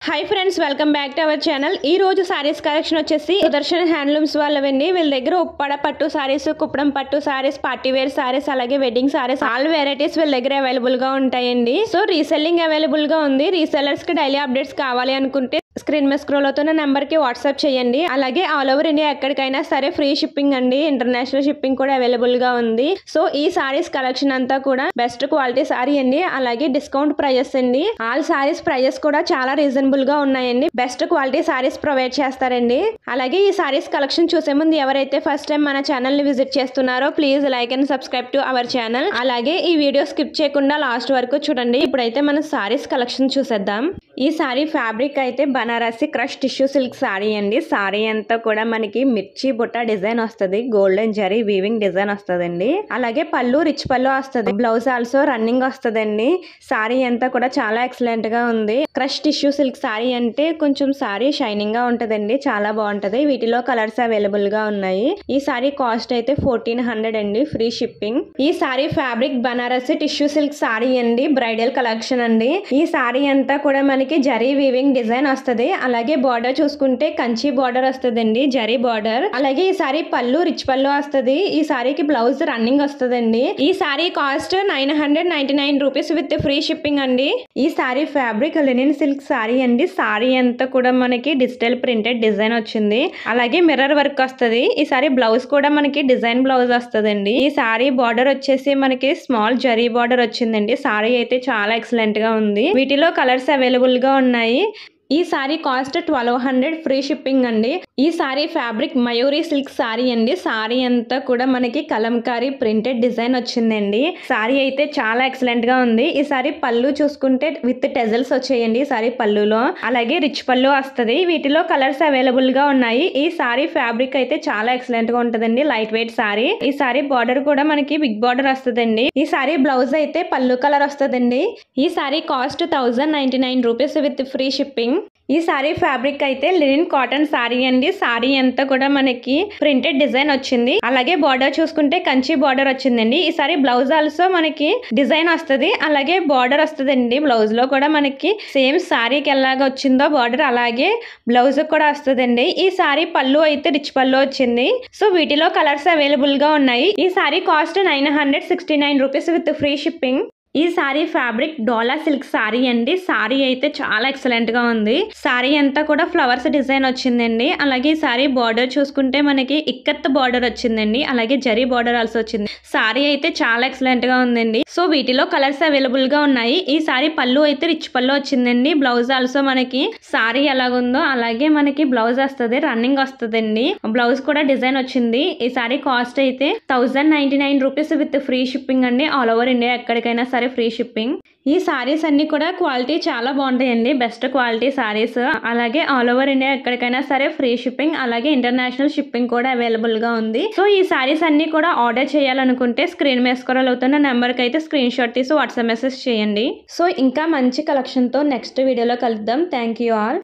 high friends welcome back to our channel saris collection వచ్చేసి Sudarshan handlooms వాళ్ళవండి వీళ్ళ దగ్గర ఉప్పడ పట్టు సారీస్ కుప్పడం పట్టు సారీస్ పార్టీ వేర్ సారీస్ అలాగే వెడ్డింగ్ సారీస్ ఆల్ వెరైటీస్ వీళ్ళ దగ్గర అవైలబుల్ గా ఉంటాయండి సో రీసెల్లింగ్ అవైలబుల్ గా ఉంది రీసెల్లర్స్ కి డైలీ అప్డేట్స్ కావాలి అనుకుంటే స్క్రీన్ మీద స్క్రోల్ అవుతున్న నెంబర్ కి వాట్సాప్ చేయండి అలాగే ఆల్ ఓవర్ ఇండియా ఎక్కడికైనా సరే ఫ్రీ షిప్పింగ్ అండి ఇంటర్నేషనల్ షిప్పింగ్ కూడా అవైలబుల్ గా ఉంది సో ఈ సారీస్ కలెక్షన్ అంతా కూడా బెస్ట్ క్వాలిటీ సారీ అండి అలాగే డిస్కౌంట్ ప్రైజెస్ అండి ఆల్ సారీస్ ప్రైజెస్ కూడా చాలా రీజనబుల్ గా ఉన్నాయండి బెస్ట్ క్వాలిటీ సారీస్ ప్రొవైడ్ చేస్తారండి అలాగే ఈ సారీస్ కలెక్షన్ చూసే ముందు ఎవరైతే ఫస్ట్ టైం మన ఛానల్ ని విజిట్ చేస్తున్నారో please like and subscribe to our channel అలాగే ఈ వీడియో స్కిప్ చేయకుండా లాస్ట్ వరకు చూడండి ఇప్పుడైతే మన సారీస్ కలెక్షన్ చూసేద్దాం ఈ సారీ ఫ్యాబ్రిక్ అయితే Banarasi crush tissue silk sorry అండి సారీ అంతా కూడా మనకి మిర్చి బుట్ట డిజైన్ వస్తుంది గోల్డెన్ జరీ వీవింగ్ డిజైన్ వస్తుందండి అలాగే పళ్ళు రిచ్ పళ్ళు వస్తుంది బ్లౌజ్ ఆల్సో రన్నింగ్ వస్తుందండి సారీ అంతా కూడా చాలా ఎక్సలెంట్ గా ఉంది క్రష్ టిష్యూ సిల్క్ సారీ అంటే కొంచెం సారీ షైనింగ్ గా ఉంటదండి చాలా బాగుంటది వీటిలో కలర్స్ అవైలబుల్ గా ఉన్నాయి ఈ సారీ కాస్ట్ అయితే 1400 అండి ఫ్రీ షిప్పింగ్ ఈ sorry fabric Banarasi tissue silk sorry అండి బ్రైడల్ కలెక్షన్ అండి ఈ సారీ అంతా కూడా మనకి జరీ వీవింగ్ డిజైన్ వస్తుంది అలాగే బార్డర్ చూసుకుంటే కంచి బార్డర్ వస్తుందండి జరీ బార్డర్ అలాగే ఈ సారీ పళ్ళు రిచ్ పళ్ళు వస్తుంది ఈ సారీకి బ్లౌజ్ రన్నింగ్ వస్తుందండి ఈ sorry cost 999 rupees with free shipping అండి ఈ sorry fabric linen silk sorry అండి సారీ అంతా కూడా మనకి డిజిటల్ ప్రింటెడ్ డిజైన్ వచ్చింది అలాగే మిర్రర్ వర్క్ వస్తుంది ఈ సారీ బ్లౌజ్ కూడా మనకి డిజైన్ బ్లౌజ్ వస్తుందండి ఈ సారీ బార్డర్ వచ్చేసి మనకి స్మాల్ జరీ బార్డర్ వచ్చిందండి సారీ అయితే చాలా ఎక్సలెంట్ గా ఉంది వీటిలో కలర్స్ అవైలబుల్ గా ఉన్నాయి ఈ సారీ కాస్ట్ 1200 ఫ్రీ షిప్పింగ్ అండి ఈ sorry fabric Mayuri silk sorry అండి సారీ అంతా కూడా మనకి కలంకారీ ప్రింటెడ్ డిజైన్ వచ్చిందండి సారీ అయితే చాలా ఎక్సలెంట్ గా ఉంది ఈ సారీ పళ్ళు చూసుకుంటే విత్ టెజల్స్ వచ్చేయండి ఈ సారీ పళ్ళులో అలాగే రిచ్ పళ్ళు వస్తుంది వీటిలో కలర్స్ అవైలబుల్ గా ఉన్నాయి ఈ సారీ ఫ్యాబ్రిక్ అయితే చాలా ఎక్సలెంట్ గా ఉంటదండి లైట్ వెయిట్ సారీ ఈ సారీ బార్డర్ కూడా మనకి బిగ్ బార్డర్ వస్తుందండి ఈ సారీ బ్లౌజ్ అయితే పళ్ళు కలర్ వస్తుందండి ఈ sorry cost 1099 rupees with free shipping ఈ సారీ ఫ్యాబ్రిక్ అయితే లినిన్ కాటన్ సారీ అండి సారీ అంతా కూడా మనకి ప్రింటెడ్ డిజైన్ వచ్చింది అలాగే బార్డర్ చూసుకుంటే కంచి బార్డర్ వచ్చిందండి ఈ సారీ బ్లౌజ్ ఆల్సో మనకి డిజైన్ వస్తుంది అలాగే బార్డర్ వస్తుందండి బ్లౌజ్ లో కూడా మనకి సేమ్ సారీకి ఎలాగా వచ్చిందో బార్డర్ అలాగే బ్లౌజ్ కూడా వస్తుందండి ఈ సారీ పళ్ళు అయితే రిచ్ పళ్ళు వచ్చింది సో వీటిలో కలర్స్ అవైలబుల్ గా ఉన్నాయి ఈ sorry cost 969 rupees with free shipping ఈ సారీ ఫ్యాబ్రిక్ డోలా సిల్క్ సారీ అండి సారీ అయితే చాలా ఎక్సలెంట్ గా ఉంది సారీ అంతా కూడా ఫ్లవర్స్ డిజైన్ వచ్చిందండి అలాగే ఈ సారీ బార్డర్ చూసుకుంటే మనకి ఇక్కత్ బార్డర్ వచ్చిందండి అలాగే జరీ బార్డర్ ఆల్సో వచ్చింది సారీ అయితే చాలా ఎక్సలెంట్ గా ఉందండి సో వీటిలో కలర్స్ అవైలబుల్ గా ఉన్నాయి ఈ సారీ పళ్ళు అయితే రిచ్ పళ్ళు వచ్చిందండి బ్లౌజ్ ఆల్సో మనకి సారీ ఎలాగుందో అలాగే మనకి బ్లౌజ్ వస్తుంది రన్నింగ్ వస్తుందండి బ్లౌజ్ కూడా డిజైన్ వచ్చింది ఈ సారీ కాస్ట్ అయితే 1099 రూపీస్ విత్ ఫ్రీ షిప్పింగ్ అండి ఆల్ ఓవర్ ఇండియా ఎక్కడికైనా సరే ఫ్రీ షిప్పింగ్ ఈ సారీస్ అన్ని కూడా క్వాలిటీ చాలా బాగుంటాయండి బెస్ట్ క్వాలిటీ సారీస్ అలాగే ఆల్ ఓవర్ ఇండియా ఎక్కడికైనా సరే ఫ్రీ షిప్పింగ్ అలాగే ఇంటర్నేషనల్ షిప్పింగ్ కూడా అవైలబుల్ గా ఉంది సో ఈ సారీస్ అన్ని కూడా ఆర్డర్ చేయాలనుకుంటే స్క్రీన్ మీద స్క్రోల్ అవుతున్న నెంబర్ కి అయితే స్క్రీన్ షాట్ తీసి వాట్సాప్ మెసేజ్ చేయండి సో ఇంకా మంచి కలెక్షన్ తో నెక్స్ట్ వీడియోలో కలుద్దాం థ్యాంక్ యూ ఆల్